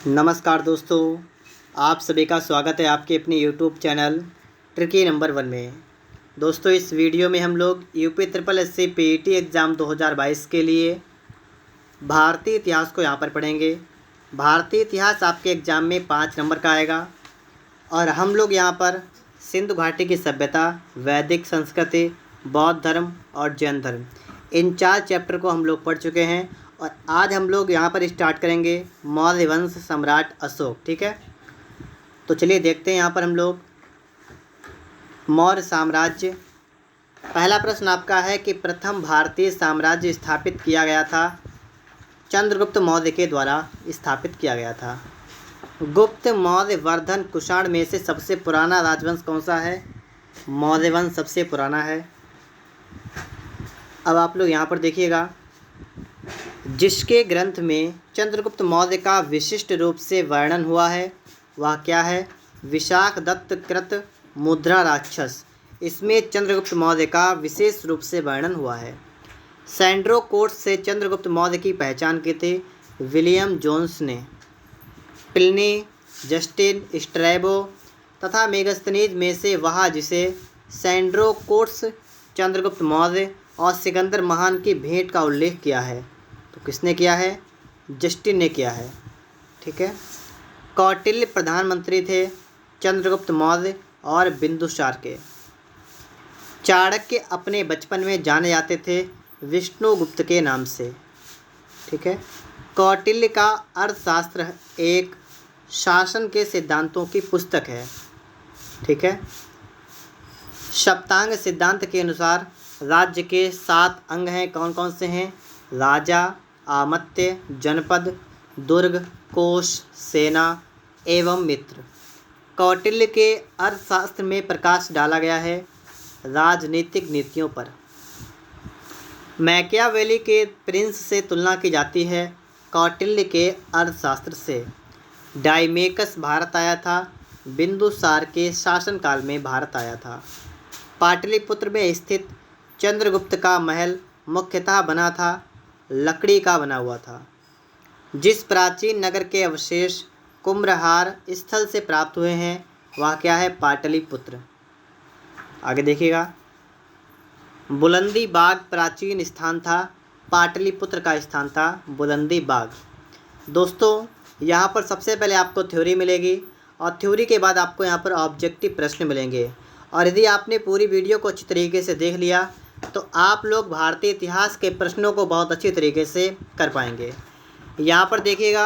नमस्कार दोस्तों, आप सभी का स्वागत है आपके अपने यूट्यूब चैनल ट्रिकी नंबर 1 में। दोस्तों, इस वीडियो में हम लोग UP triple SC PET exam 2022 के लिए भारतीय इतिहास को यहाँ पर पढ़ेंगे। भारतीय इतिहास आपके एग्ज़ाम में 5 नंबर का आएगा और हम लोग यहाँ पर सिंधु घाटी की सभ्यता, वैदिक संस्कृति, बौद्ध धर्म और जैन धर्म, इन 4 चैप्टर को हम लोग पढ़ चुके हैं और आज हम लोग यहाँ पर स्टार्ट करेंगे मौर्य वंश सम्राट अशोक। ठीक है, तो चलिए देखते हैं यहाँ पर हम लोग मौर्य साम्राज्य। पहला प्रश्न आपका है कि प्रथम भारतीय साम्राज्य स्थापित किया गया था, चंद्रगुप्त मौर्य के द्वारा स्थापित किया गया था। गुप्त, मौर्य, वर्धन, कुषाण में से सबसे पुराना राजवंश कौन सा है? मौर्य वंश सबसे पुराना है। अब आप लोग यहाँ पर देखिएगा, जिसके ग्रंथ में चंद्रगुप्त मौर्य का विशिष्ट रूप से वर्णन हुआ है वह क्या है? विशाख दत्त कृत मुद्रा राक्षस। इसमें चंद्रगुप्त मौर्य का विशेष रूप से वर्णन हुआ है। सैंड्रो कोर्स से चंद्रगुप्त मौर्य की पहचान की थी विलियम जोन्स ने। प्लिनी, जस्टिन, स्ट्रैबो तथा मेगस्थनीज में से वह जिसे सैंड्रो कोर्स चंद्रगुप्त मौर्य और सिकंदर महान की भेंट का उल्लेख किया है, तो किसने किया है? जस्टिन ने किया है। ठीक है। कौटिल्य प्रधानमंत्री थे चंद्रगुप्त मौर्य और बिंदुसार के। चाणक्य अपने बचपन में जाने जाते थे विष्णुगुप्त के नाम से। ठीक है। कौटिल्य का अर्थशास्त्र एक शासन के सिद्धांतों की पुस्तक है। ठीक है। सप्तांग सिद्धांत के अनुसार राज्य के 7 अंग हैं। कौन कौन से हैं? राजा, आमत्य, जनपद, दुर्ग, कोश, सेना एवं मित्र। कौटिल्य के अर्थशास्त्र में प्रकाश डाला गया है राजनीतिक नीतियों पर। मैकियावेली के प्रिंस से तुलना की जाती है कौटिल्य के अर्थशास्त्र से। डाइमेकस भारत आया था, बिंदुसार के शासनकाल में भारत आया था। पाटलिपुत्र में स्थित चंद्रगुप्त का महल मुख्यतः बना था लकड़ी का बना हुआ था। जिस प्राचीन नगर के अवशेष कुम्भरहार स्थल से प्राप्त हुए हैं वह क्या है? पाटलिपुत्र। आगे देखिएगा, बुलंदी बाग प्राचीन स्थान था, पाटलिपुत्र का स्थान था बुलंदी बाग। दोस्तों, यहाँ पर सबसे पहले आपको थ्योरी मिलेगी और थ्योरी के बाद आपको यहाँ पर ऑब्जेक्टिव प्रश्न मिलेंगे। और यदि आपने पूरी वीडियो को अच्छी तरीके से देख लिया तो आप लोग भारतीय इतिहास के प्रश्नों को बहुत अच्छी तरीके से कर पाएंगे। यहाँ पर देखिएगा,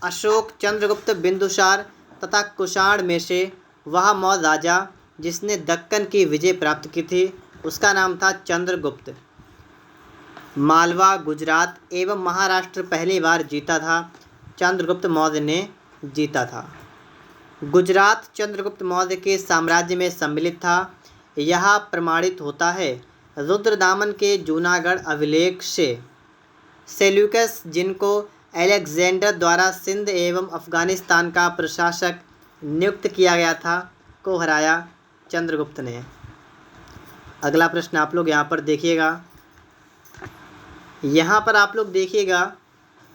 अशोक, चंद्रगुप्त, बिंदुसार तथा कुषाण में से वह मौर्य राजा जिसने दक्कन की विजय प्राप्त की थी उसका नाम था चंद्रगुप्त। मालवा, गुजरात एवं महाराष्ट्र पहली बार जीता था चंद्रगुप्त मौर्य ने जीता था। गुजरात चंद्रगुप्त मौर्य के साम्राज्य में सम्मिलित था। यह प्रमाणित होता है रुद्रदामन के जूनागढ़ अभिलेख से। सेल्यूकस, जिनको अलेक्जेंडर द्वारा सिंध एवं अफगानिस्तान का प्रशासक नियुक्त किया गया था, को हराया चंद्रगुप्त ने। अगला प्रश्न आप लोग यहाँ पर देखिएगा,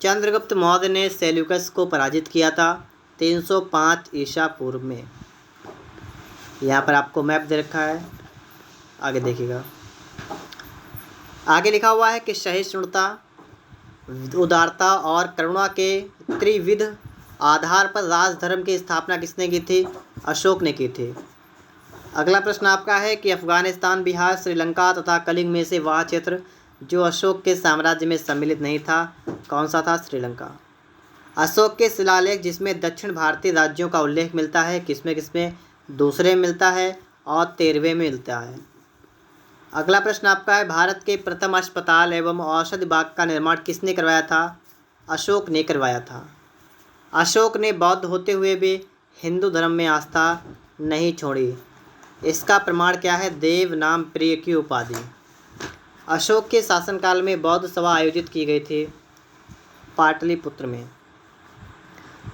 चंद्रगुप्त मौर्य ने सेल्यूकस को पराजित किया था 305 ईसा पूर्व में। यहाँ पर आपको मैप दे रखा है, आगे देखिएगा। आगे लिखा हुआ है कि सहिष्णुता, उदारता और करुणा के त्रिविध आधार पर राजधर्म की स्थापना किसने की थी? अशोक ने की थी। अगला प्रश्न आपका है कि अफगानिस्तान, बिहार, श्रीलंका तथा कलिंग में से वह क्षेत्र जो अशोक के साम्राज्य में सम्मिलित नहीं था कौन सा था? श्रीलंका। अशोक के शिलालेख जिसमें दक्षिण भारतीय राज्यों का उल्लेख मिलता है, किसमें? दूसरे में मिलता है और 13वें में मिलता है। अगला प्रश्न आपका है, भारत के प्रथम अस्पताल एवं औषधि बाग का निर्माण किसने करवाया था? अशोक ने करवाया था। अशोक ने बौद्ध होते हुए भी हिंदू धर्म में आस्था नहीं छोड़ी। इसका प्रमाण क्या है? देव नाम प्रिय की उपाधि। अशोक के शासनकाल में बौद्ध सभा आयोजित की गई थी पाटलिपुत्र में।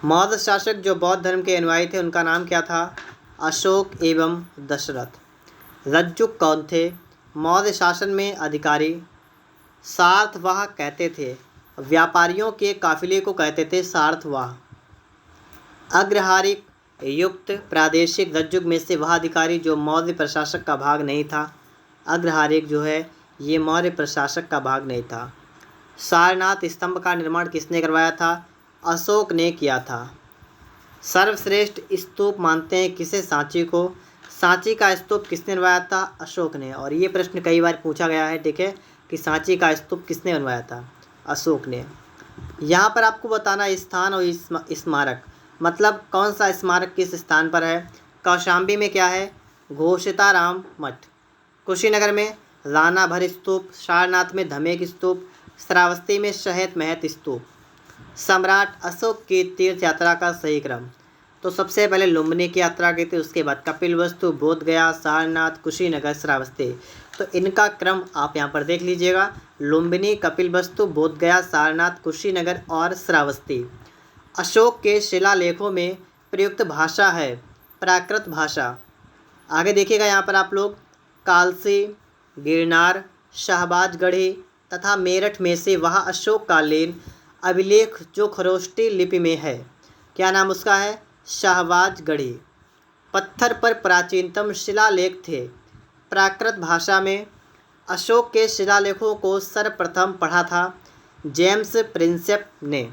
मौर्य शासक जो बौद्ध धर्म के अनुयायी थे उनका नाम क्या था? अशोक एवं दशरथ। रज्जुक कौन थे? मौर्य शासन में अधिकारी। सार्थवाह कहते थे, व्यापारियों के काफिले को कहते थे सार्थवाह। अग्रहारिक युक्त प्रादेशिक रज्जुग में से वह अधिकारी जो मौर्य प्रशासक का भाग नहीं था। अग्रहारिक जो है ये मौर्य प्रशासक का भाग नहीं था। सारनाथ स्तंभ का निर्माण किसने करवाया था? अशोक ने किया था। सर्वश्रेष्ठ स्तूप मानते हैं किसे? सांची को। सांची का स्तूप किसने बनवाया था? अशोक ने। और ये प्रश्न कई बार पूछा गया है, ठीक है, कि सांची का स्तूप किसने बनवाया था? अशोक ने। यहाँ पर आपको बताना स्थान और स्मारक, मतलब कौन सा स्मारक किस स्थान पर है। कौशाम्बी में क्या है? घोषिताराम मठ। कुशीनगर में राणा भर स्तूप। सारनाथ में धमेक स्तूप। श्रावस्ती में शहद महत स्तूप। सम्राट अशोक की तीर्थ यात्रा का सही क्रम, तो सबसे पहले लुम्बिनी की यात्रा की थी, उसके बाद कपिलवस्तु, बोधगया, सारनाथ, कुशीनगर, श्रावस्ती। तो इनका क्रम आप यहाँ पर देख लीजिएगा, लुम्बिनी, कपिलवस्तु, बोधगया, सारनाथ, कुशीनगर और श्रावस्ती। अशोक के शिलालेखों में प्रयुक्त भाषा है प्राकृत भाषा। आगे देखिएगा यहाँ पर आप लोग, कालसी, गिरनार, शाहबाजगढ़ी तथा मेरठ में से वह अशोक कालीन अभिलेख जो खरोष्टी लिपि में है, क्या नाम उसका है? शाहबाजगढ़ी। पत्थर पर प्राचीनतम शिलालेख थे प्राकृत भाषा में। अशोक के शिलालेखों को सर्वप्रथम पढ़ा था जेम्स प्रिंसेप ने।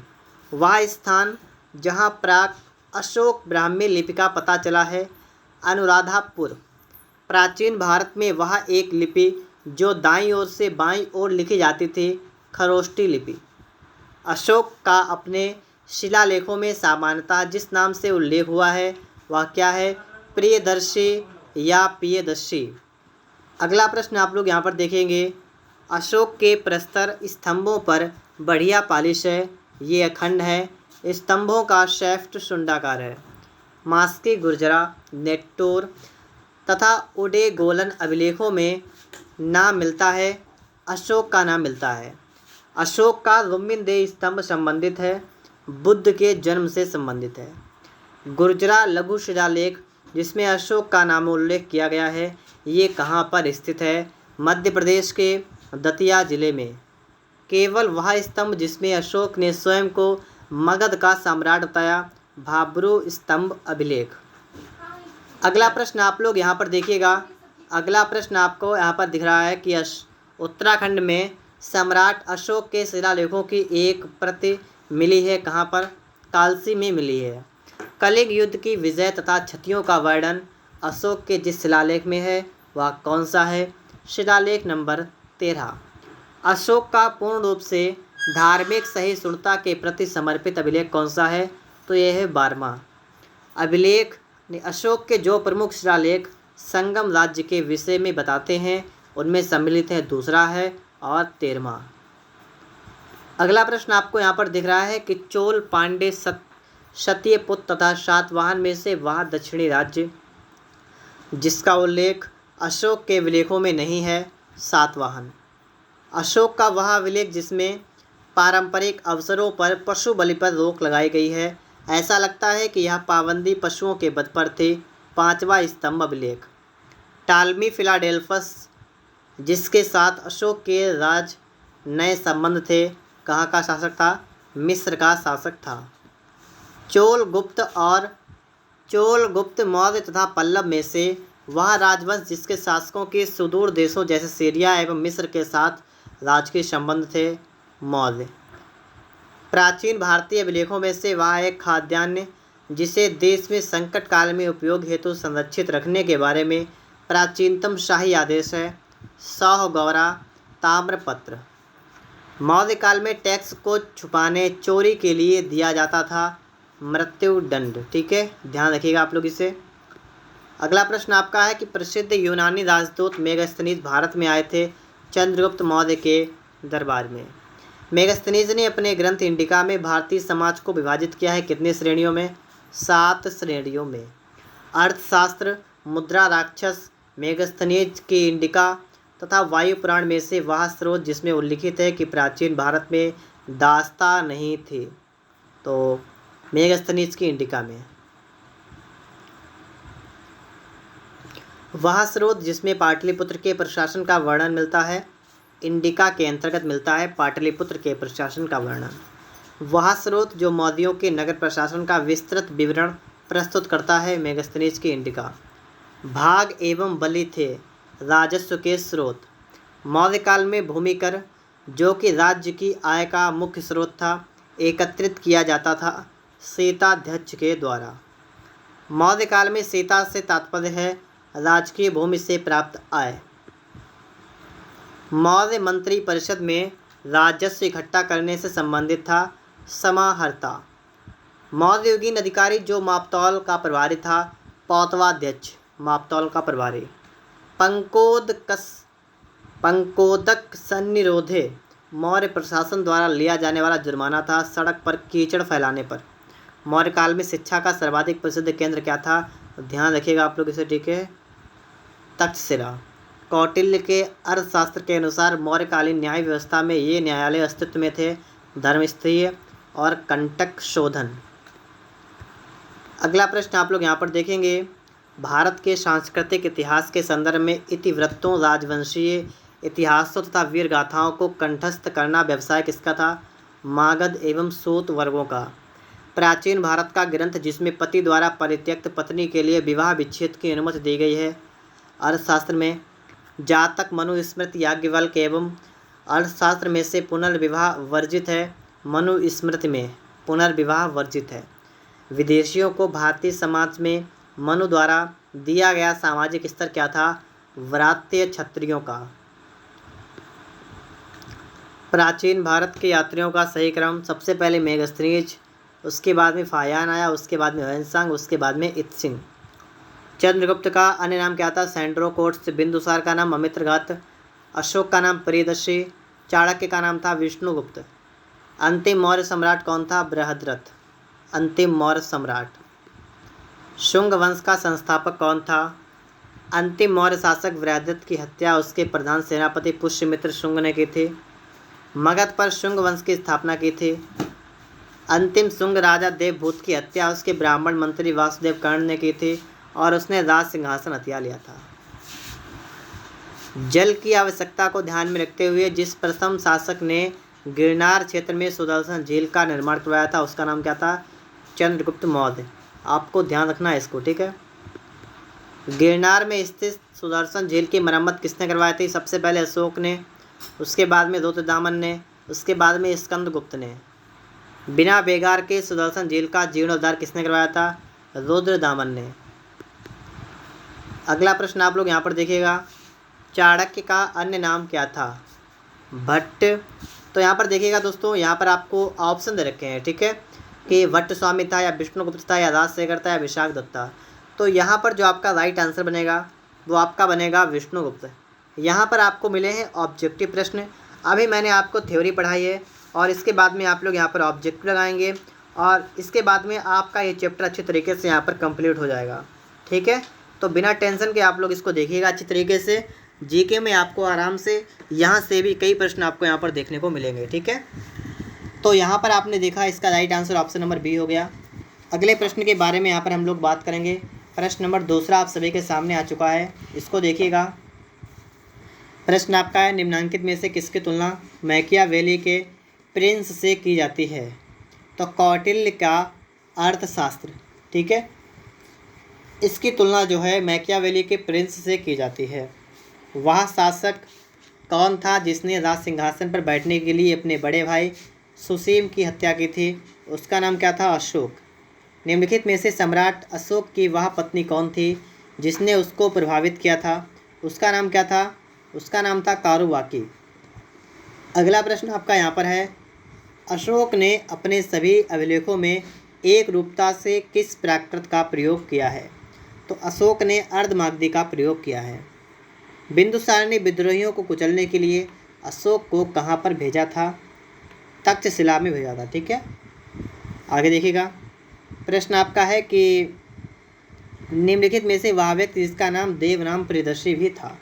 वह स्थान जहाँ प्राक अशोक ब्राह्मी लिपि का पता चला है अनुराधापुर। प्राचीन भारत में वह एक लिपि जो दाईं ओर से बाईं ओर लिखी जाती थी, खरोष्टी लिपि। अशोक का अपने शिलालेखों में सामान्यतः जिस नाम से उल्लेख हुआ है वह क्या है? प्रियदर्शी या पियदर्शी। अगला प्रश्न आप लोग यहाँ पर देखेंगे, अशोक के प्रस्तर स्तंभों पर बढ़िया पालिश है, ये अखंड है, स्तंभों का शैफ्ट शुंडाकार है। मास्की गुर्जरा, नेट्टूर तथा उडेगोलन अभिलेखों में नाम मिलता है, अशोक का नाम मिलता है। अशोक का रुम्मिनदेह स्तंभ संबंधित है, बुद्ध के जन्म से संबंधित है। गुर्जरा लघु शिलालेख जिसमें अशोक का नाम उल्लेख किया गया है, ये कहाँ पर स्थित है? मध्य प्रदेश के दतिया जिले में। केवल वह स्तंभ जिसमें अशोक ने स्वयं को मगध का सम्राट बताया, भाब्रू स्तंभ अभिलेख। अगला प्रश्न आप लोग यहाँ पर देखिएगा, अगला प्रश्न आपको यहाँ पर दिख रहा है कि उत्तराखंड में सम्राट अशोक के शिलालेखों की एक प्रति मिली है, कहाँ पर? कालसी में मिली है। कलिंग युद्ध की विजय तथा क्षतियों का वर्णन अशोक के जिस शिलालेख में है वह कौन सा है? शिलालेख नंबर 13। अशोक का पूर्ण रूप से धार्मिक सहिष्णुता के प्रति समर्पित अभिलेख कौन सा है? तो यह है 12वां अभिलेख। अशोक के जो प्रमुख शिलालेख संगम राज्य के विषय में बताते हैं उनमें सम्मिलित है, दूसरा है और 13वां। अगला प्रश्न आपको यहाँ पर दिख रहा है कि चोल, पांडे, क्षत्रियपुत्र तथा सातवाहन में से वह दक्षिणी राज्य जिसका उल्लेख अशोक के अभिलेखों में नहीं है, सातवाहन। अशोक का वह अभिलेख जिसमें पारंपरिक अवसरों पर पशु बलि पर रोक लगाई गई है, ऐसा लगता है कि यह पाबंदी पशुओं के वध पर थी, 5वां स्तंभ अभिलेख। टालमी फिलाडेल्फस जिसके साथ अशोक के राज नए संबंध थे, कहाँ का शासक था? मिस्र का शासक था। चोल गुप्त मौर्य तथा पल्लव में से वह राजवंश जिसके शासकों के सुदूर देशों जैसे सीरिया एवं मिस्र के साथ राजकीय संबंध थे, मौर्य। प्राचीन भारतीय अभिलेखों में से वह एक खाद्यान्न जिसे देश में संकट काल में उपयोग हेतु संरक्षित रखने के बारे में प्राचीनतम शाही आदेश है, सौगौरा ताम्रपत्र। मौर्य काल में टैक्स को छुपाने, चोरी के लिए दिया जाता था मृत्युदंड। ठीक है, ध्यान रखिएगा आप लोग इसे। अगला प्रश्न आपका है कि प्रसिद्ध यूनानी राजदूत मेगास्थनीज भारत में आए थे चंद्रगुप्त मौर्य के दरबार में। मेगास्थनीज ने अपने ग्रंथ इंडिका में भारतीय समाज को विभाजित किया है कितनी श्रेणियों में? 7 श्रेणियों में। अर्थशास्त्र, मुद्रा राक्षस, मेगास्थनीज की इंडिका तथा वायु पुराण में से वह स्रोत जिसमें उल्लिखित है कि प्राचीन भारत में दास्ता नहीं थी, तो मेगास्थनीज की इंडिका में। वह स्रोत जिसमें पाटलिपुत्र के प्रशासन का वर्णन मिलता है, इंडिका के अंतर्गत मिलता है पाटलिपुत्र के प्रशासन का वर्णन। वह स्रोत जो मौर्यों के नगर प्रशासन का विस्तृत विवरण प्रस्तुत करता है। मेगस्थनीज की इंडिका। भाग एवं बलि थे राजस्व के स्रोत। मौर्य काल में भूमि कर, जो कि राज्य की आय का मुख्य स्रोत था, एकत्रित किया जाता था सेताध्यक्ष के द्वारा। मौर्य काल में सेता से तात्पर्य है राजकीय भूमि से प्राप्त आय। मौर्य मंत्री परिषद में राजस्व इकट्ठा करने से संबंधित था समाहर्ता। मौर्ययुगीन अधिकारी जो मापतौल का प्रभारी था पौतवाध्यक्ष, मापतौल का प्रभारी। पंकोदक सन्निरोधे मौर्य प्रशासन द्वारा लिया जाने वाला जुर्माना था सड़क पर कीचड़ फैलाने पर। मौर्य काल में शिक्षा का सर्वाधिक प्रसिद्ध केंद्र क्या था? ध्यान रखिएगा आप लोग इसे, ठीक है। तक्षशिला। कौटिल्य के अर्थशास्त्र के अनुसार मौर्यकालीन न्याय व्यवस्था में ये न्यायालय अस्तित्व में थे, धर्मस्थीय और कंटक शोधन। अगला प्रश्न आप लोग यहाँ पर देखेंगे, भारत के सांस्कृतिक इतिहास के संदर्भ में इतिवृत्तों, राजवंशीय इतिहासों तथा वीर गाथाओं को कंठस्थ करना व्यवसाय किसका था? मागध एवं सूत वर्गों का। प्राचीन भारत का ग्रंथ जिसमें पति द्वारा परित्यक्त पत्नी के लिए विवाह विच्छेद की अनुमति दी गई है। अर्थशास्त्र में जातक, मनुस्मृति, याज्ञवल्क्य एवं अर्थशास्त्र में से पुनर्विवाह वर्जित है। मनुस्मृति में पुनर्विवाह वर्जित है। विदेशियों को भारतीय समाज में मनु द्वारा दिया गया सामाजिक स्तर क्या था? व्रात्य क्षत्रियों का। प्राचीन भारत के यात्रियों का सही क्रम, सबसे पहले मेगस्थनीज, उसके बाद में फाहियान आया, उसके बाद में ह्वेनसांग, उसके बाद में इत्सिंग। चंद्रगुप्त का अन्य नाम क्या था? सेंड्रोकोट्स। बिंदुसार का नाम अमित्रघात। अशोक का नाम प्रियदर्शी। चाणक्य का नाम था विष्णुगुप्त। अंतिम मौर्य सम्राट कौन था? बृहद्रथ। अंतिम मौर्य सम्राट। शुंग वंश का संस्थापक कौन था? अंतिम मौर्य शासक बृहद्रथ की हत्या उसके प्रधान सेनापति पुष्यमित्र शुंग ने की थी। मगध पर शुंग वंश की स्थापना की थी। अंतिम शुंग राजा देवभूत की हत्या उसके ब्राह्मण मंत्री वासुदेव कर्ण ने की थी और उसने राज सिंहासन हथिया लिया था। जल की आवश्यकता को ध्यान में रखते हुए जिस प्रथम शासक ने गिरनार क्षेत्र में सुदर्शन झील का निर्माण करवाया था उसका नाम क्या था? चंद्रगुप्त मौर्य। आपको ध्यान रखना है इसको, ठीक है। गिरनार में स्थित सुदर्शन झील की मरम्मत किसने करवाई थी? सबसे पहले अशोक ने, उसके बाद में रुद्रदामन ने, उसके बाद में स्कंदगुप्त ने। बिना बेगार के सुदर्शन झील का जीर्णोद्धार किसने करवाया था? रुद्रदामन ने। अगला प्रश्न आप लोग यहाँ पर देखिएगा, चाणक्य का अन्य नाम क्या था? भट्ट। तो यहाँ पर देखिएगा दोस्तों, यहाँ पर आपको ऑप्शन दे रखे हैं, ठीक है, कि भट्ट स्वामी था या विष्णुगुप्त था या राजशेखर था या विशाख दत्ता। तो यहाँ पर जो आपका राइट आंसर बनेगा वो आपका बनेगा विष्णुगुप्त। यहाँ पर आपको मिले हैं ऑब्जेक्टिव प्रश्न। अभी मैंने आपको थ्योरी पढ़ाई है और इसके बाद में आप लोग यहाँ पर ऑब्जेक्टिव लगाएंगे और इसके बाद में आपका ये चैप्टर अच्छे तरीके से यहाँ पर कंप्लीट हो जाएगा, ठीक है। तो बिना टेंशन के आप लोग इसको देखिएगा अच्छी तरीके से। जीके में आपको आराम से यहाँ से भी कई प्रश्न आपको यहाँ पर देखने को मिलेंगे, ठीक है। तो यहाँ पर आपने देखा इसका right answer option number B हो गया। अगले प्रश्न के बारे में यहाँ पर हम लोग बात करेंगे। प्रश्न नंबर दूसरा आप सभी के सामने आ चुका है, इसको देखिएगा। प्रश्न आपका है, निम्नांकित में से किसकी तुलना मैकियावेली के प्रिंस से की जाती है? तो कौटिल्य का अर्थशास्त्र, ठीक है, इसकी तुलना जो है मैकियावेली के प्रिंस से की जाती है। वह शासक कौन था जिसने राज सिंहासन पर बैठने के लिए अपने बड़े भाई सुसीम की हत्या की थी? उसका नाम क्या था? अशोक। निम्नलिखित में से सम्राट अशोक की वह पत्नी कौन थी जिसने उसको प्रभावित किया था? उसका नाम क्या था? उसका नाम था कारुबाकी। अगला प्रश्न आपका यहाँ पर है, अशोक ने अपने सभी अभिलेखों में एक रूपता से किस प्राकृत का प्रयोग किया है? तो अशोक ने अर्धमागधी का प्रयोग किया है। बिंदुसार ने विद्रोहियों को कुचलने के लिए अशोक को कहाँ पर भेजा था? तक्षशिला में भेजा था, ठीक है। आगे देखिएगा, प्रश्न आपका है कि निम्नलिखित में से वह व्यक्ति जिसका नाम देवनाम प्रियदर्शी भी था?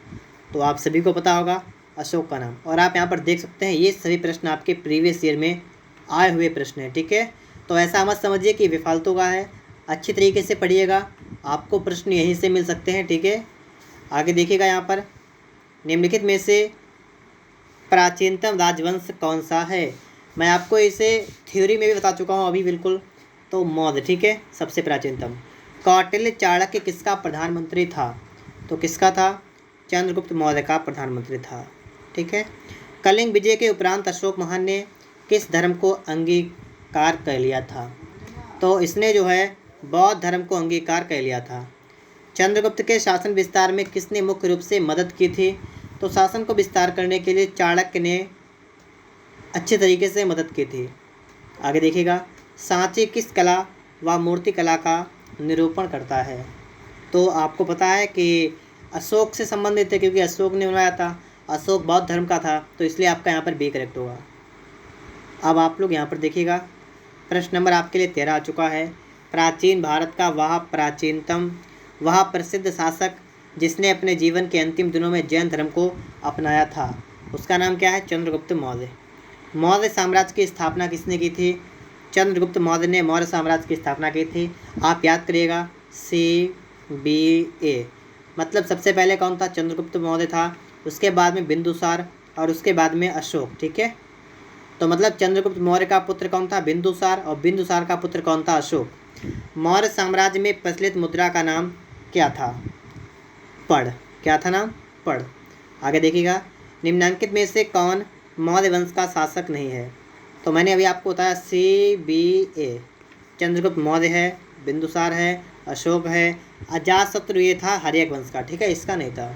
तो आप सभी को पता होगा अशोक का नाम। और आप यहाँ पर देख सकते हैं ये सभी प्रश्न आपके प्रीवियस ईयर में आए हुए प्रश्न हैं, ठीक है। तो ऐसा मत समझिए कि बेफालतू का है, अच्छी तरीके से पढ़िएगा, आपको प्रश्न यहीं से मिल सकते हैं, ठीक है। आगे देखिएगा यहाँ पर, निम्नलिखित में से प्राचीनतम राजवंश कौन सा है? मैं आपको इसे थ्योरी में भी बता चुका हूँ अभी बिल्कुल। तो मौर्य, ठीक है, सबसे प्राचीनतम। कौटिल्य चाणक्य किसका प्रधानमंत्री था? तो किसका था? चंद्रगुप्त मौर्य का प्रधानमंत्री था, ठीक है। कलिंग विजय के उपरांत अशोक महान ने किस धर्म को अंगीकार कर लिया था? तो इसने जो है बौद्ध धर्म को अंगीकार कर लिया था। चंद्रगुप्त के शासन विस्तार में किसने मुख्य रूप से मदद की थी? तो शासन को विस्तार करने के लिए चाणक्य ने अच्छे तरीके से मदद की थी। आगे देखिएगा, सांची किस कला व मूर्ति कला का निरूपण करता है? तो आपको पता है कि अशोक से संबंधित है, क्योंकि अशोक ने बनाया था। अशोक बौद्ध धर्म का था, तो इसलिए आपका यहाँ पर बी करेक्ट होगा। अब आप लोग यहाँ पर देखिएगा, प्रश्न नंबर आपके लिए 13 आ चुका है। प्राचीन भारत का वह प्रसिद्ध शासक जिसने अपने जीवन के अंतिम दिनों में जैन धर्म को अपनाया था, उसका नाम क्या है? चंद्रगुप्त मौर्य। मौर्य साम्राज्य की स्थापना किसने की थी? चंद्रगुप्त मौर्य ने मौर्य साम्राज्य की स्थापना की थी। आप याद करिएगा, CBA, मतलब सबसे पहले कौन था? चंद्रगुप्त मौर्य था, उसके बाद में बिंदुसार और उसके बाद में अशोक, ठीक है। तो मतलब चंद्रगुप्त मौर्य का पुत्र कौन था? बिंदुसार, और बिंदुसार का पुत्र कौन था? अशोक। मौर्य साम्राज्य में प्रचलित मुद्रा का नाम क्या था? पढ़। क्या था नाम? पढ़। आगे देखिएगा, निम्नलिखित में से कौन मौर्य वंश का शासक नहीं है? तो मैंने अभी आपको बताया CBA, चंद्रगुप्त मौर्य है, बिंदुसार है, अशोक है, अजातशत्रु ये था हर्यक वंश का, ठीक है, इसका नहीं था।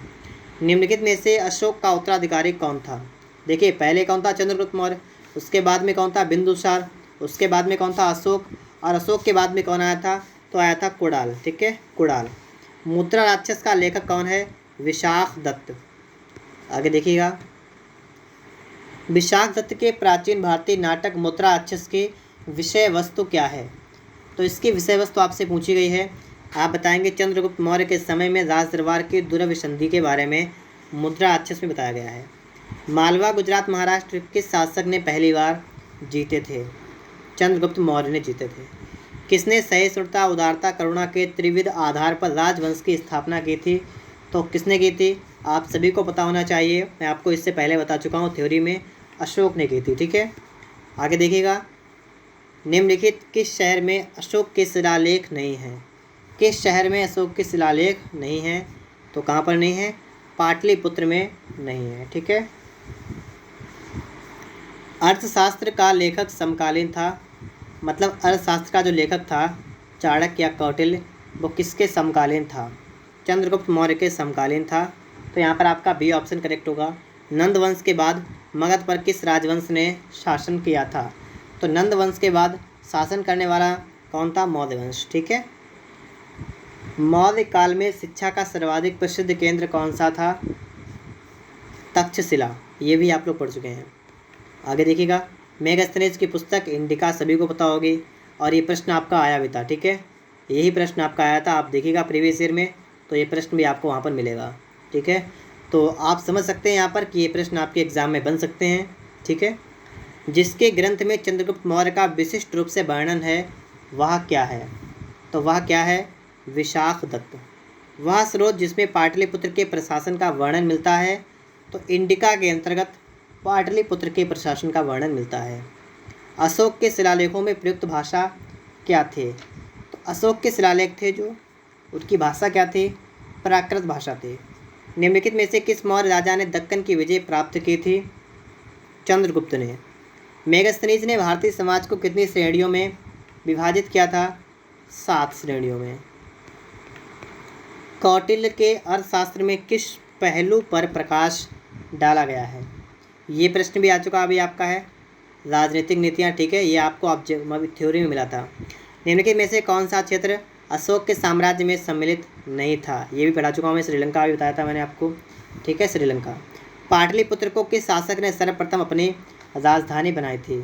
निम्नलिखित में से अशोक का उत्तराधिकारी कौन था? देखिए, पहले कौन था? चंद्रगुप्त मौर्य, उसके बाद में कौन था? बिंदुसार, उसके बाद में कौन था? अशोक, और अशोक के बाद में कौन आया था? तो आया था कुणाल, ठीक है, कुणाल। मुद्रा राक्षस का लेखक कौन है? विशाख दत्त। आगे देखिएगा, विशाख दत्त के प्राचीन भारतीय नाटक मुद्रा राक्षस की विषय वस्तु क्या है? तो इसकी विषय वस्तु आपसे पूछी गई है। आप बताएंगे चंद्रगुप्त मौर्य के समय में राज दरबार की दुर्व्यसंधि के बारे में मुद्रा राक्षस में बताया गया है। मालवा, गुजरात, महाराष्ट्र किस शासक ने पहली बार जीते थे? चंद्रगुप्त मौर्य ने जीते थे। किसने सहिष्णुता, उदारता, करुणा के त्रिविध आधार पर राजवंश की स्थापना की थी? तो किसने की थी? आप सभी को पता होना चाहिए, मैं आपको इससे पहले बता चुका हूँ थ्योरी में, अशोक ने की थी, ठीक है। आगे देखिएगा, निम्नलिखित किस शहर में अशोक के शिलालेख नहीं हैं? किस शहर में अशोक के शिलालेख नहीं हैं? तो कहाँ पर नहीं है? पाटलिपुत्र में नहीं है, ठीक है। अर्थशास्त्र का लेखक समकालीन था, मतलब अर्थशास्त्र का जो लेखक था चाणक्य या कौटिल्य, वो किसके समकालीन था? चंद्रगुप्त मौर्य के समकालीन था। तो यहाँ पर आपका बी ऑप्शन करेक्ट होगा। नंद वंश के बाद मगध पर किस राजवंश ने शासन किया था? तो नंद वंश के बाद शासन करने वाला कौन था? मौर्य वंश, ठीक है। मौर्य काल में शिक्षा का सर्वाधिक प्रसिद्ध केंद्र कौन सा था? तक्षशिला, ये भी आप लोग पढ़ चुके हैं। आगे देखिएगा, मेगास्थनीज की पुस्तक इंडिका सभी को पता होगी, और ये प्रश्न आपका आया भी था, ठीक है, यही प्रश्न आपका आया था। आप देखिएगा प्रीवियस ईयर में, तो ये प्रश्न भी आपको वहाँ पर मिलेगा, ठीक है। तो आप समझ सकते हैं यहाँ पर कि ये प्रश्न आपके एग्ज़ाम में बन सकते हैं, ठीक है। जिसके ग्रंथ में चंद्रगुप्त मौर्य का विशिष्ट रूप से वर्णन है, वह क्या है? तो वह क्या है? विशाख दत्त। वह स्रोत जिसमें पाटलिपुत्र के प्रशासन का वर्णन मिलता है, तो इंडिका के अंतर्गत पाटलिपुत्र के प्रशासन का वर्णन मिलता है। अशोक के शिलालेखों में प्रयुक्त भाषा क्या थे? तो अशोक के शिलालेख थे जो, उनकी भाषा क्या थी? प्राकृत भाषा थी। निम्नलिखित में से किस मौर्य राजा ने दक्कन की विजय प्राप्त की थी? चंद्रगुप्त ने। मेगास्थनीज ने भारतीय समाज को कितनी श्रेणियों में विभाजित किया था? 7 श्रेणियों में। कौटिल्य के अर्थशास्त्र में किस पहलू पर प्रकाश डाला गया है? ये प्रश्न भी आ चुका अभी आपका है, राजनीतिक नीतियाँ, ठीक है, ये आपको आप थ्योरी में मिला था। निम्नलिखित में से कौन सा क्षेत्र अशोक के साम्राज्य में सम्मिलित नहीं था? ये भी पढ़ा चुका हूँ मैं, श्रीलंका भी बताया था मैंने आपको, ठीक है, श्रीलंका। पाटलिपुत्र को किस शासक ने सर्वप्रथम अपनी राजधानी बनाई थी?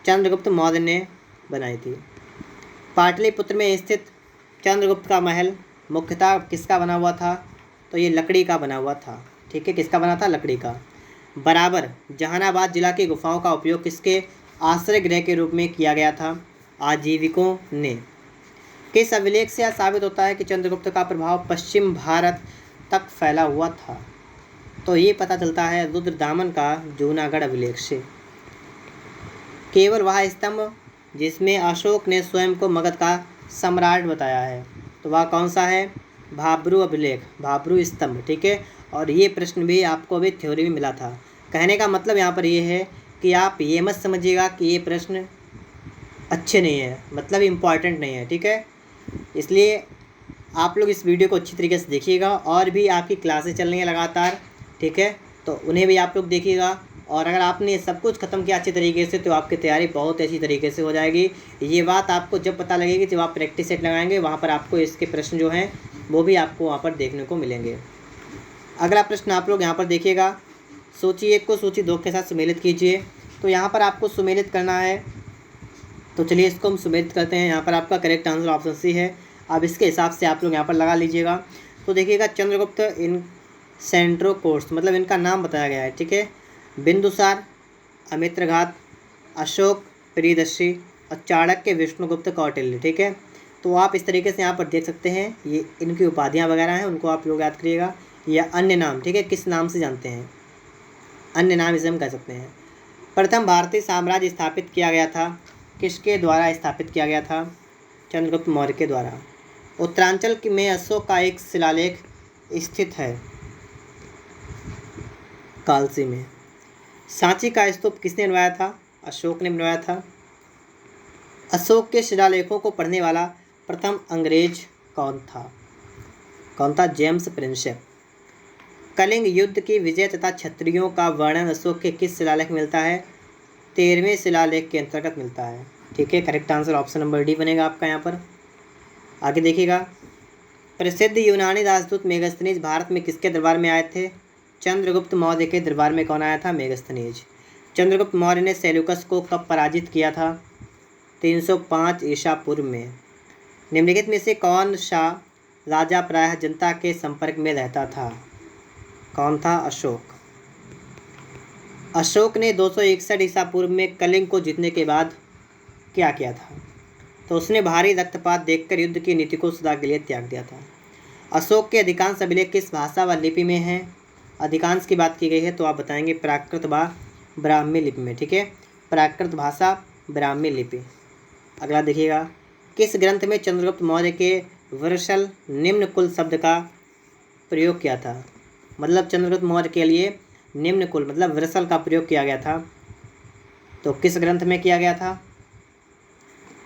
चंद्रगुप्त मौर्य ने बनाई थी। पाटलिपुत्र में स्थित चंद्रगुप्त का महल मुख्यतः किसका बना हुआ था? तो ये लकड़ी का बना हुआ था, ठीक है, किसका बना था? लकड़ी का। बराबर जहानाबाद जिला की गुफाओं का उपयोग किसके आश्रय गृह के रूप में किया गया था? आजीविकों ने। किस अभिलेख से यह साबित होता है कि चंद्रगुप्त का प्रभाव पश्चिम भारत तक फैला हुआ था? तो ये पता चलता है रुद्रदामन का जूनागढ़ अभिलेख से। केवल वह स्तंभ जिसमें अशोक ने स्वयं को मगध का सम्राट बताया है, तो वह कौन सा है? भाब्रू अभिलेख, भाब्रू स्तंभ। ठीक है, और ये प्रश्न भी आपको अभी थ्योरी में मिला था। कहने का मतलब यहाँ पर ये है कि आप ये मत समझिएगा कि ये प्रश्न अच्छे नहीं है, मतलब इम्पॉर्टेंट नहीं है। ठीक है, इसलिए आप लोग इस वीडियो को अच्छी तरीके से देखिएगा, और भी आपकी क्लासेस चल रही हैं लगातार। ठीक है, तो उन्हें भी आप लोग देखिएगा, और अगर आपने सब कुछ ख़त्म किया अच्छी तरीके से तो आपकी तैयारी बहुत अच्छी तरीके से हो जाएगी। ये बात आपको जब पता लगेगी जब आप प्रैक्टिस सेट लगाएंगे, वहाँ पर आपको इसके प्रश्न जो हैं वो भी आपको वहाँ पर देखने को मिलेंगे। अगला प्रश्न आप लोग यहाँ पर देखिएगा, सूची 1 को सूची 2 के साथ सुमेलित कीजिए। तो यहाँ पर आपको सुमेलित करना है, तो चलिए इसको हम सुमेलित करते हैं। यहाँ पर आपका करेक्ट आंसर ऑप्शन सी है। अब इसके हिसाब से आप लोग यहाँ पर लगा लीजिएगा। तो देखिएगा, चंद्रगुप्त इन सेंट्रो कोर्स, मतलब इनका नाम बताया गया है। ठीक है, बिंदुसार, अमित्रघात, अशोक, प्रियदर्शी और चाणक्य, विष्णुगुप्त, कौटिल्य। ठीक है, तो आप इस तरीके से यहाँ पर देख सकते हैं, ये इनकी उपाधियाँ वगैरह हैं, उनको आप लोग याद करिएगा, या अन्य नाम। ठीक है, किस नाम से जानते हैं, अन्य नाम इसे हम कह सकते हैं। प्रथम भारतीय साम्राज्य स्थापित किया गया था, किसके द्वारा स्थापित किया गया था? चंद्रगुप्त मौर्य के द्वारा। उत्तरांचल में अशोक का एक शिलालेख स्थित है, कालसी में। सांची का स्तूप किसने बनवाया था? अशोक ने बनवाया था। अशोक के शिलालेखों को पढ़ने वाला प्रथम अंग्रेज कौन था? कौन था? James Prinsep. कलिंग युद्ध की विजय तथा क्षत्रियों का वर्णन अशोक के किस शिलालेख में मिलता है? 13वें शिलालेख के अंतर्गत मिलता है। ठीक है, correct answer option number D बनेगा आपका यहाँ पर। आगे देखिएगा, प्रसिद्ध यूनानी राजदूत मेगस्थनीज भारत में किसके दरबार में आए थे? चंद्रगुप्त मौर्य के दरबार में कौन आया था? मेगस्थनीज। चंद्रगुप्त मौर्य ने सेल्यूकस को कब पराजित किया था? 305 ईसा पूर्व में। निम्नलिखित में से कौन सा राजा प्रायः जनता के संपर्क में रहता था? कौन था? अशोक। अशोक ने 261 ईसा पूर्व में कलिंग को जीतने के बाद क्या किया था? तो उसने भारी रक्तपात देखकर युद्ध की नीति को सदा के लिए त्याग दिया था। अशोक के अधिकांश अभिलेख किस भाषा व लिपि में हैं? अधिकांश की बात की गई है तो आप बताएंगे प्राकृत व ब्राह्मी लिपि में। ठीक है, प्राकृत भाषा, ब्राह्मी लिपि। अगला देखिएगा, किस ग्रंथ में चंद्रगुप्त मौर्य के वर्षल निम्न कुल शब्द का प्रयोग किया था? मतलब चंद्रगुप्त मौर्य के लिए निम्न कुल मतलब वर्षल का प्रयोग किया गया था, तो किस ग्रंथ में किया गया था?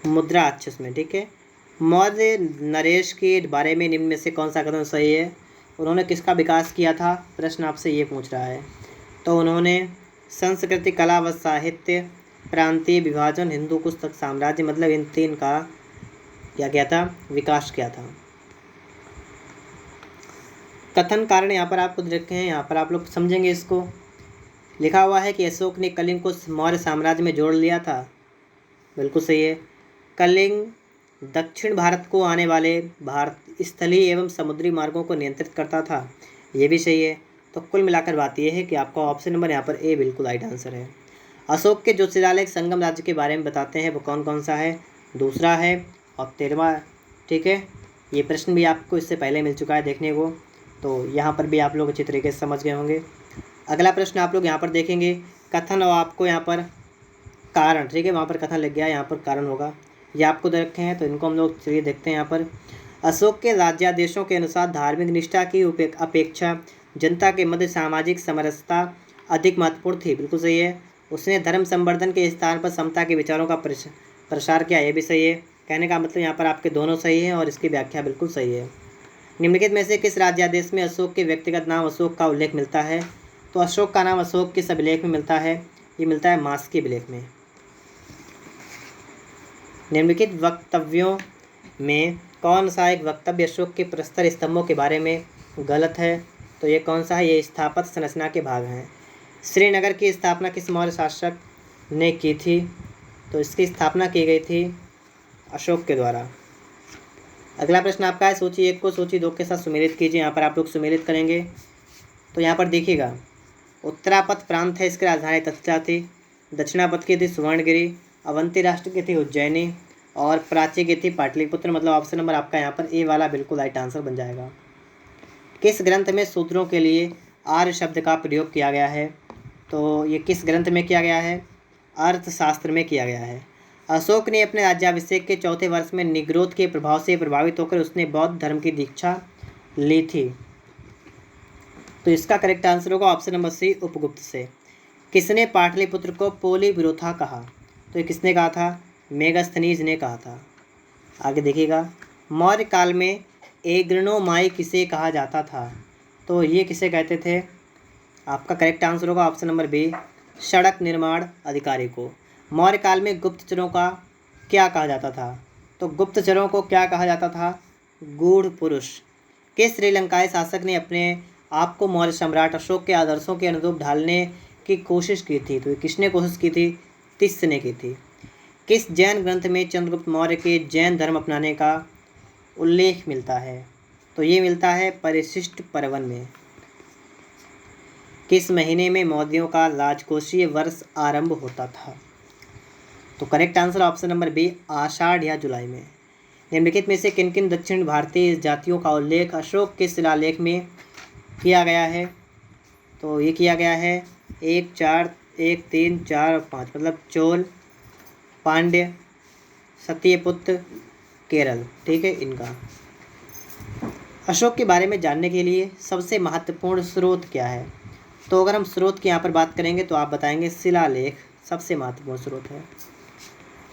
मुद्राक्षस में। ठीक है, मौर्य नरेश के बारे में निम्न में से कौन सा कथन सही है? उन्होंने किसका विकास किया था? प्रश्न आपसे ये पूछ रहा है। तो उन्होंने संस्कृति, कला व साहित्य, प्रांतीय विभाजन, हिंदू कुश तक साम्राज्य, मतलब इन 3 का क्या किया था? विकास किया था। कथन कारण यहाँ पर आपको रखे हैं, यहाँ पर आप लोग समझेंगे। इसको लिखा हुआ है कि अशोक ने कलिंग को मौर्य साम्राज्य में जोड़ लिया था, बिल्कुल सही है। कलिंग दक्षिण भारत को आने वाले भारत स्थलीय एवं समुद्री मार्गों को नियंत्रित करता था, ये भी सही है। तो कुल मिलाकर बात यह है कि आपका ऑप्शन नंबर यहाँ पर ए बिल्कुल राइट आंसर है। अशोक के जो शिलालेख संगम राज्य के बारे में बताते हैं वो कौन कौन सा है? दूसरा है और 13वां। ठीक है, ये प्रश्न भी आपको इससे पहले मिल चुका है देखने को, तो यहाँ पर भी आप लोग अच्छी तरीके से समझ गए होंगे। अगला प्रश्न आप लोग यहाँ पर देखेंगे, कथन और आपको यहाँ पर कारण। ठीक है, वहाँ पर कथन लग गया, यहाँ पर कारण होगा, ये आपको दे रखे हैं, तो इनको हम लोग चलिए देखते हैं। यहाँ पर अशोक के राज्यादेशों के अनुसार धार्मिक निष्ठा की अपेक्षा जनता के मध्य सामाजिक समरसता अधिक महत्वपूर्ण थी, बिल्कुल सही है। उसने धर्म संवर्धन के स्थान पर समता के विचारों का प्रसार किया, ये भी सही है। कहने का मतलब यहाँ पर आपके दोनों सही हैं और इसकी व्याख्या बिल्कुल सही है। निम्नलिखित में से किस राज्यादेश में अशोक के व्यक्तिगत नाम अशोक का उल्लेख मिलता है? तो अशोक का नाम अशोक किस अभिलेख में मिलता है? ये मिलता है मास्की अभिलेख में। निम्नलिखित वक्तव्यों में कौन सा एक वक्तव्य अशोक के प्रस्तर स्तंभों के बारे में गलत है? तो ये कौन सा है? ये स्थापत्य संरचना के भाग हैं। श्रीनगर की स्थापना किस मौर्य शासक ने की थी? तो इसकी स्थापना की गई थी अशोक के द्वारा। अगला प्रश्न आपका है, सूची 1 को सूची 2 के साथ सुमेलित कीजिए। यहाँ पर आप लोग सुमेलित करेंगे, तो यहाँ पर देखिएगा, उत्तरापथ प्रांत है, इसकी राजधानी तक्षशिला थी। दक्षिणापथ की थी सुवर्णगिरी, अवंती राष्ट्र की थी उज्जैनी, और प्राची की थी पाटलिपुत्र। मतलब ऑप्शन नंबर आपका यहाँ पर ए वाला बिल्कुल राइट आंसर बन जाएगा। किस ग्रंथ में शूद्रों के लिए आर्य शब्द का प्रयोग किया गया है? तो ये किस ग्रंथ में किया गया है? अर्थशास्त्र में किया गया है। अशोक ने अपने राज्याभिषेक के चौथे वर्ष में निग्रोध के प्रभाव से प्रभावित होकर उसने बौद्ध धर्म की दीक्षा ली थी। तो इसका करेक्ट आंसर होगा ऑप्शन नंबर सी, उपगुप्त से। किसने पाटलिपुत्र को पोलीबिरोथा कहा? तो ये किसने कहा था? मेगस्थनीज ने कहा था। आगे देखिएगा, मौर्य काल में एग्रनोमाई किसे कहा जाता था? तो ये किसे कहते थे? आपका करेक्ट आंसर होगा ऑप्शन नंबर बी, सड़क निर्माण अधिकारी को। मौर्य काल में गुप्तचरों का क्या कहा जाता था? तो गुप्तचरों को क्या कहा जाता था? गूढ़ पुरुष। किस श्रीलंकाई शासक ने अपने आप को मौर्य सम्राट अशोक के आदर्शों के अनुरूप ढालने की कोशिश की थी? तो किसने कोशिश की थी? तिस्य ने की थी। किस जैन ग्रंथ में चंद्रगुप्त मौर्य के जैन धर्म अपनाने का उल्लेख मिलता है? तो ये मिलता है परिशिष्ट पर्वन में। किस महीने में मौर्यों का राजकोषीय वर्ष आरंभ होता था? तो correct answer option number B, Ashadha या जुलाई में। निम्नलिखित में से किन किन दक्षिण भारतीय जातियों का उल्लेख अशोक के शिलालेख में किया गया है? तो ये किया गया है 1, 4, 1, 3, 4 और 5, मतलब चोल, पांड्य, सत्यपुत्र, केरल, ठीक है इनका। अशोक के बारे में जानने के लिए सबसे महत्वपूर्ण स्रोत क्या है? तो अगर हम स्रोत की यहाँ पर बात करेंगे तो आप बताएंगे शिलालेख सबसे महत्वपूर्ण स्रोत है।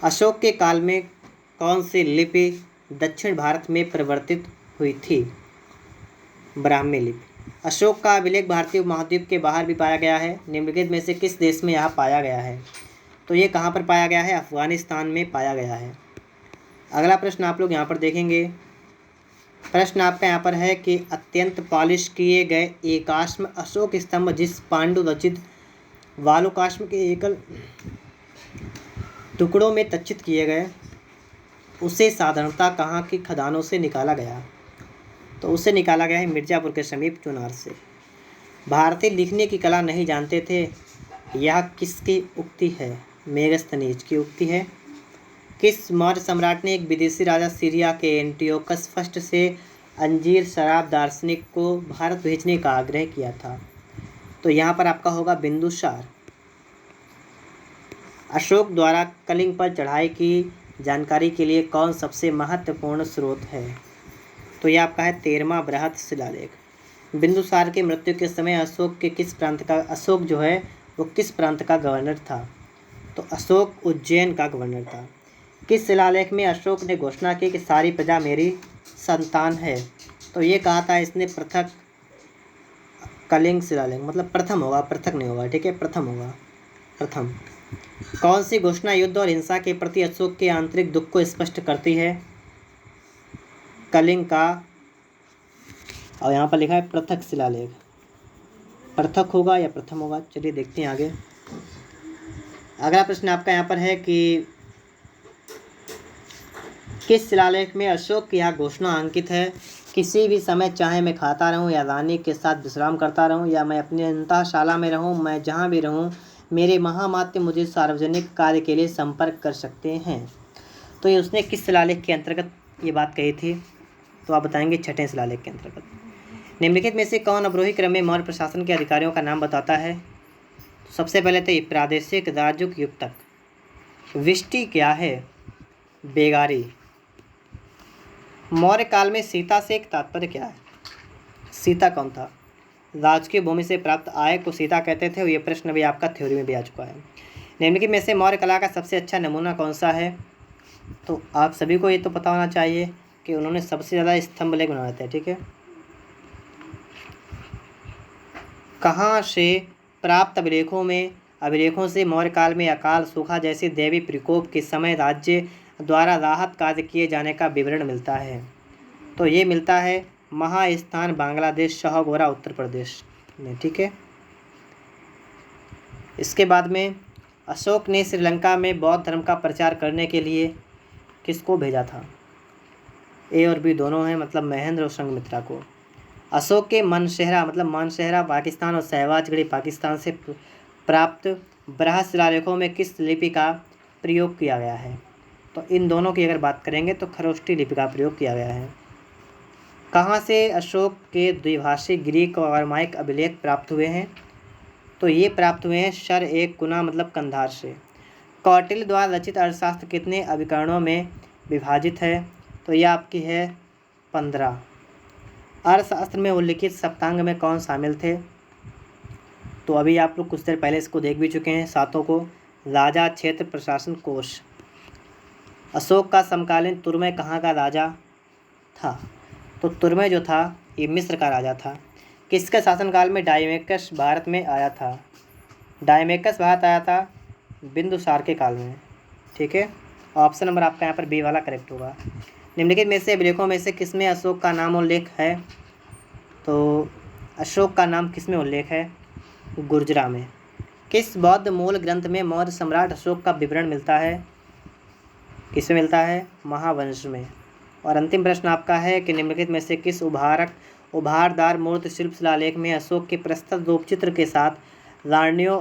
अशोक के काल में कौन सी लिपि दक्षिण भारत में परिवर्तित हुई थी? ब्राह्मी लिपि। अशोक का अभिलेख भारतीय उपमहाद्वीप के बाहर भी पाया गया है। निम्नलिखित में से किस देश में यह पाया गया है? तो ये कहाँ पर पाया गया है? अफगानिस्तान में पाया गया है। अगला प्रश्न आप लोग यहाँ पर देखेंगे। प्रश्न आपका यहाँ पर है कि अत्यंत पॉलिश किए गए एकाश्म अशोक स्तंभ जिस पांडु रचित वालुकाश्म के एकल टुकड़ों में तचित किए गए, उसे साधारणतः कहाँ की खदानों से निकाला गया? तो उसे निकाला गया है मिर्ज़ापुर के समीप चुनार से। भारतीय लिखने की कला नहीं जानते थे, यह किसकी उक्ति है? मेगस्थनीज की उक्ति है। किस मौर्य सम्राट ने एक विदेशी राजा सीरिया के एंटियोकस फर्स्ट से अंजीर शराब दार्शनिक को भारत भेजने का आग्रह किया था? तो यहाँ पर आपका होगा बिंदुसार। अशोक द्वारा कलिंग पर चढ़ाई की जानकारी के लिए कौन सबसे महत्वपूर्ण स्रोत है? तो यह आपका है 13वां बृहत शिलालेख। बिंदुसार की मृत्यु के समय अशोक जो है वो किस प्रांत का गवर्नर था? तो अशोक उज्जैन का गवर्नर था। किस शिलालेख में अशोक ने घोषणा की कि सारी प्रजा मेरी संतान है? तो ये कहा था इसने पृथक कलिंग शिलालेख, मतलब प्रथम होगा, पृथक नहीं होगा, ठीक है, प्रथम होगा, प्रथम। कौन सी घोषणा युद्ध और हिंसा के प्रति अशोक के आंतरिक दुख को स्पष्ट करती है? कलिंग का, और यहाँ पर लिखा है पृथक शिलालेख। पृथक होगा या प्रथम होगा, चलिए देखते हैं आगे। अगला प्रश्न आपका यहाँ पर है कि किस शिलालेख में अशोक की यह घोषणा अंकित है? किसी भी समय चाहे मैं खाता रहूं या रानी के साथ विश्राम करता रहूं या मैं अपनी अंतःशाला में रहूं, मैं जहां भी रहूं, मेरे महामात्य मुझे सार्वजनिक कार्य के लिए संपर्क कर सकते हैं। तो ये उसने किस शिलालेख के अंतर्गत ये बात कही थी? तो आप बताएंगे छठे शिलालेख के अंतर्गत। निम्नलिखित में से कौन अवरोही क्रम में मौर्य प्रशासन के अधिकारियों का नाम बताता है? तो सबसे पहले तो प्रादेशिक राजयुग युक्तक। विष्टि क्या है? बेगारी। मौर्य काल में सीता से एक तात्पर्य क्या है? सीता कौन था? राजकीय भूमि से प्राप्त आय को सीता कहते थे। और ये प्रश्न भी आपका थ्योरी में भी आ चुका है। निम्नलिखित में से मौर्य कला का सबसे अच्छा नमूना कौन सा है? तो आप सभी को ये तो पता होना चाहिए कि उन्होंने सबसे ज़्यादा स्तंभ लेख बनाए थे, ठीक है। कहाँ से प्राप्त अभिलेखों से मौर्य काल में अकाल, सूखा जैसे दैवी प्रकोप के समय राज्य द्वारा राहत कार्य किए जाने का विवरण मिलता है? तो ये मिलता है महास्थान, बांग्लादेश, शाहगोरा, उत्तर प्रदेश में, ठीक है। इसके बाद में अशोक ने श्रीलंका में बौद्ध धर्म का प्रचार करने के लिए किसको भेजा था? ए और बी दोनों हैं, मतलब महेंद्र और संघमित्रा को। अशोक के मानसेहरा पाकिस्तान और सहवाजगढ़ी पाकिस्तान से प्राप्त बृहत शिलालेखों में किस लिपि का प्रयोग किया गया है? तो इन दोनों की अगर बात करेंगे तो खरोष्ठी लिपि का प्रयोग किया गया है। कहाँ से अशोक के द्विभाषी ग्रीक और अरामाइक अभिलेख प्राप्त हुए हैं? तो ये प्राप्त हुए हैं शर एक गुना, मतलब कंधार से। कौटिल्य द्वारा रचित अर्थशास्त्र कितने अभिकरणों में विभाजित है? तो यह आपकी है 15। अर्थशास्त्र में उल्लिखित सप्तांग में कौन शामिल थे? तो अभी आप लोग कुछ देर पहले इसको देख भी चुके हैं, सातों को। राजा, क्षेत्र, प्रशासन, कोश। अशोक का समकालीन तुर्मे कहाँ का राजा था? तो तुर्मे जो था ये मिस्र का राजा था। किसके शासनकाल में डायमेकस भारत में आया था? डायमेकस भारत आया था बिंदुसार के काल में। ठीक है, ऑप्शन नंबर आपका यहाँ पर बी वाला करेक्ट होगा। निम्नलिखित में से अभिलेखों में से किसमें अशोक का नाम उल्लेख है? तो अशोक का नाम किसमें उल्लेख है? गुर्जरा में। किस बौद्ध मूल ग्रंथ में मौर्य सम्राट अशोक का विवरण मिलता है? किसमें मिलता है? महावंश में। और अंतिम प्रश्न आपका है कि निम्नलिखित में से किस उभारदार मूर्ति शिल्प शिलालेख में अशोक के प्रस्तुत रूप चित्र के साथ राण्यो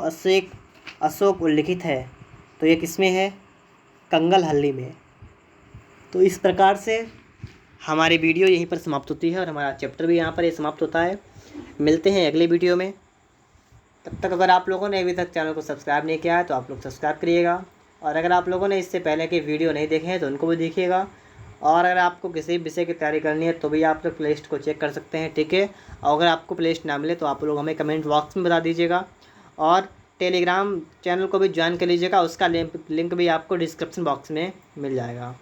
अशोक उल्लिखित है? तो ये किसमें है? कंगल हल्ली में। तो इस प्रकार से हमारी वीडियो यहीं पर समाप्त होती है और हमारा चैप्टर भी यहाँ पर ये समाप्त होता है। मिलते हैं अगले वीडियो में। तब तक अगर आप लोगों ने अभी तक चैनल को सब्सक्राइब नहीं किया है तो आप लोग सब्सक्राइब करिएगा, और अगर आप लोगों ने इससे पहले के वीडियो नहीं देखे हैं तो उनको भी देखिएगा। और अगर आपको किसी विषय की तैयारी करनी है तो भी आप लोग प्ले लिस्ट को चेक कर सकते हैं। ठीक है, और अगर आपको प्ले लिस्ट ना मिले तो आप लोग हमें कमेंट बॉक्स में बता दीजिएगा, और टेलीग्राम चैनल को भी ज्वाइन कर लीजिएगा। उसका लिंक भी आपको डिस्क्रिप्शन बॉक्स में मिल जाएगा।